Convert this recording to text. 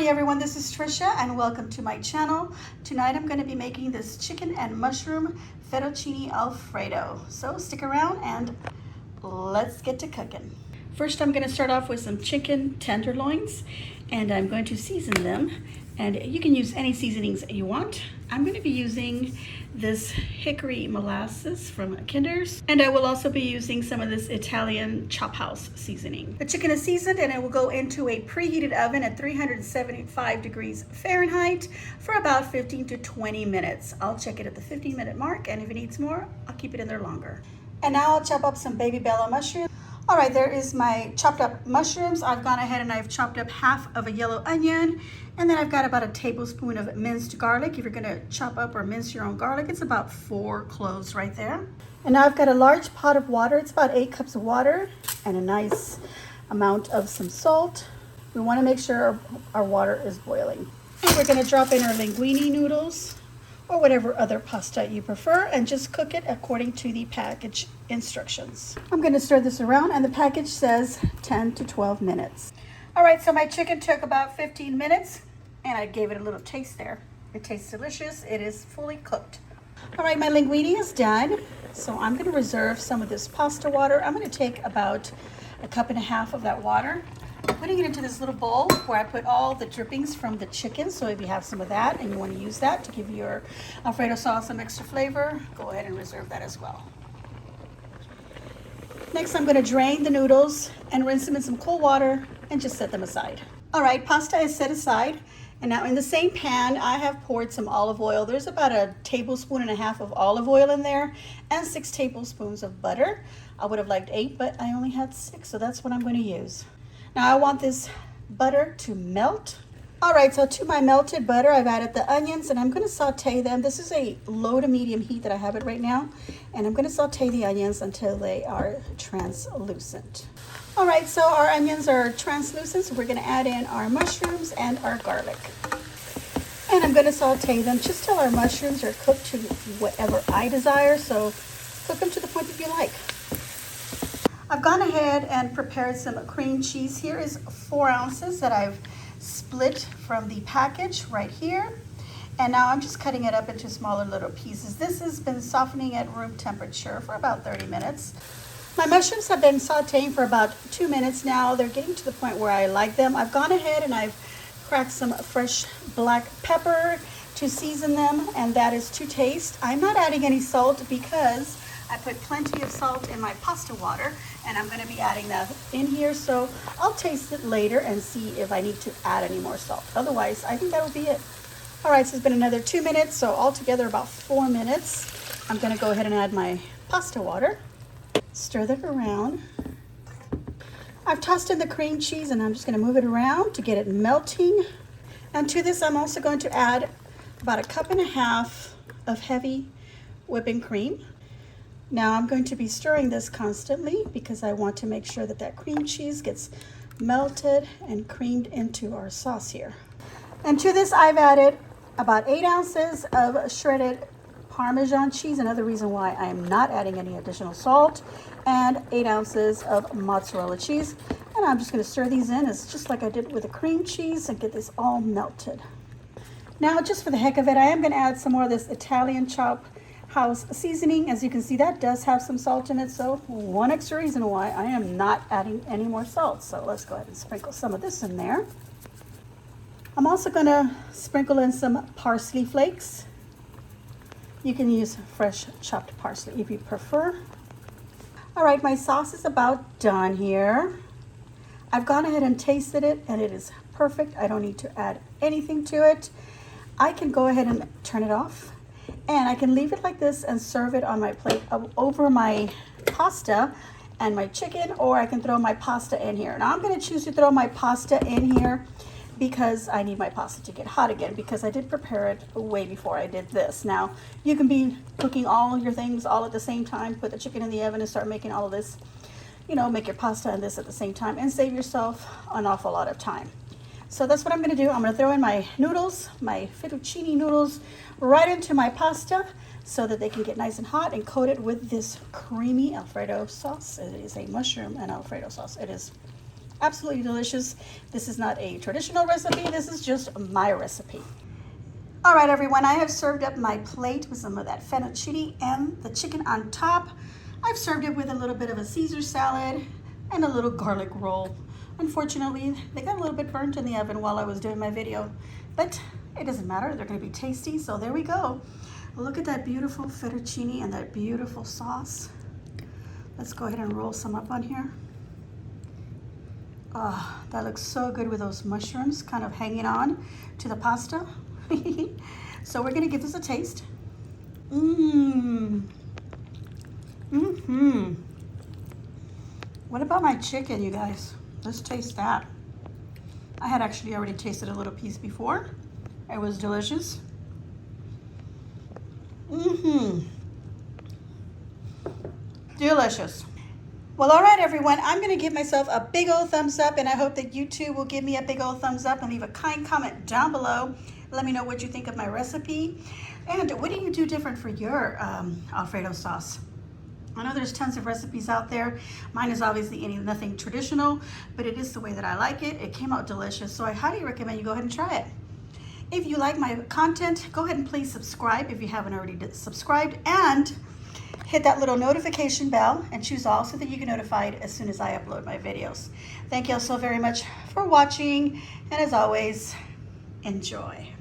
Howdy everyone, this is Trisha and welcome to my channel. Tonight I'm going to be making this chicken and mushroom fettuccine alfredo. So stick around and let's get to cooking. First I'm going to start off with some chicken tenderloins and I'm going to season them. And you can use any seasonings you want. I'm going to be using this hickory molasses from Kinder's, and I will also be using some of this Italian chop house seasoning. The chicken is seasoned and it will go into a preheated oven at 375 degrees Fahrenheit for about 15 to 20 minutes. I'll check it at the 15-minute mark, and if it needs more, I'll keep it in there longer. And now I'll chop up some baby bella mushrooms. All right, there is my chopped up mushrooms. I've gone ahead and I've chopped up half of a yellow onion, and then I've got about a tablespoon of minced garlic. If you're gonna chop up or mince your own garlic, it's about 4 cloves right there. And now I've got a large pot of water. It's about 8 cups of water and a nice amount of some salt. We wanna make sure our water is boiling. And we're gonna drop in our linguine noodles or whatever other pasta you prefer, and just cook it according to the package instructions. I'm gonna stir this around, and the package says 10 to 12 minutes. All right, so my chicken took about 15 minutes, and I gave it a little taste there. It tastes delicious. It is fully cooked. All right, my linguine is done, so I'm gonna reserve some of this pasta water. I'm gonna take about 1.5 cups of that water. I'm putting it into this little bowl where I put all the drippings from the chicken. So if you have some of that and you want to use that to give your Alfredo sauce some extra flavor, go ahead and reserve that as well. Next, I'm going to drain the noodles and rinse them in some cold water and just set them aside. All right, pasta is set aside. And now in the same pan, I have poured some olive oil. There's about 1.5 tablespoons of olive oil in there and 6 tablespoons of butter. I would have liked 8, but I only had 6, so that's what I'm going to use. Now I want this butter to melt. All right, so to my melted butter, I've added the onions and I'm gonna saute them. This is a low to medium heat that I have it right now. And I'm gonna saute the onions until they are translucent. All right, so our onions are translucent, so we're gonna add in our mushrooms and our garlic. And I'm gonna saute them just till our mushrooms are cooked to whatever I desire. So cook them to the point that you like. I've gone ahead and prepared some cream cheese. Here is 4 ounces that I've split from the package right here. And now I'm just cutting it up into smaller little pieces. This has been softening at room temperature for about 30 minutes. My mushrooms have been sauteing for about 2 minutes now. They're getting to the point where I like them. I've gone ahead and I've cracked some fresh black pepper to season them, and that is to taste. I'm not adding any salt because I put plenty of salt in my pasta water, and I'm going to be adding that in here, so I'll taste it later and see if I need to add any more salt. Otherwise, I think that will be it. All right, so it's been another 2 minutes, so altogether about 4 minutes. I'm going to go ahead and add my pasta water. Stir that around. I've tossed in the cream cheese, and I'm just going to move it around to get it melting. And to this, I'm also going to add about 1.5 cups of heavy whipping cream. Now I'm going to be stirring this constantly because I want to make sure that that cream cheese gets melted and creamed into our sauce here. And to this, I've added about 8 ounces of shredded Parmesan cheese, another reason why I am not adding any additional salt, and 8 ounces of mozzarella cheese. And I'm just going to stir these in. It's just like I did with the cream cheese and get this all melted. Now, just for the heck of it, I am going to add some more of this Italian chop house seasoning. As you can see, that does have some salt in it, so one extra reason why I am not adding any more salt. So let's go ahead and sprinkle some of this in there. I'm also going to sprinkle in some parsley flakes. You can use fresh chopped parsley if you prefer. All right, my sauce is about done here. I've gone ahead and tasted it, and it is perfect. I don't need to add anything to it. I can go ahead and turn it off, and I can leave it like this and serve it on my plate over my pasta and my chicken, or I can throw my pasta in here. Now I'm going to choose to throw my pasta in here because I need my pasta to get hot again, because I did prepare it way before I did this. Now you can be cooking all your things all at the same time, put the chicken in the oven and start making all of this, you know, make your pasta and this at the same time and save yourself an awful lot of time. So that's what I'm going to do. I'm going to throw in my noodles, my fettuccine noodles, right into my pasta so that they can get nice and hot, and coat it with this creamy Alfredo sauce. It is a mushroom and Alfredo sauce. It is Absolutely delicious. This is not a traditional recipe. This is just my recipe. All right, everyone, I have served up my plate with some of that fettuccine and the chicken on top. I've served it with a little bit of a Caesar salad and a little garlic roll. Unfortunately, they got a little bit burnt in the oven while I was doing my video, but it doesn't matter. They're gonna be tasty, so there we go. Look at that beautiful fettuccine and that beautiful sauce. Let's go ahead and roll some up on here. Oh, that looks so good with those mushrooms kind of hanging on to the pasta. So we're gonna give this a taste. What about my chicken, you guys? Let's taste that. I had actually already tasted a little piece before. It was delicious. Delicious. Well, all right, everyone, I'm gonna give myself a big old thumbs up, and I hope that you too will give me a big old thumbs up and leave a kind comment down below. Let me know what you think of my recipe, and what do you do different for your Alfredo sauce? I know there's tons of recipes out there. Mine is obviously nothing traditional, but it is the way that I like it. It came out delicious, so I highly recommend you go ahead and try it. If you like my content, go ahead and please subscribe if you haven't already subscribed, and hit that little notification bell and choose all so that you get notified as soon as I upload my videos. Thank you all so very much for watching, and as always, enjoy.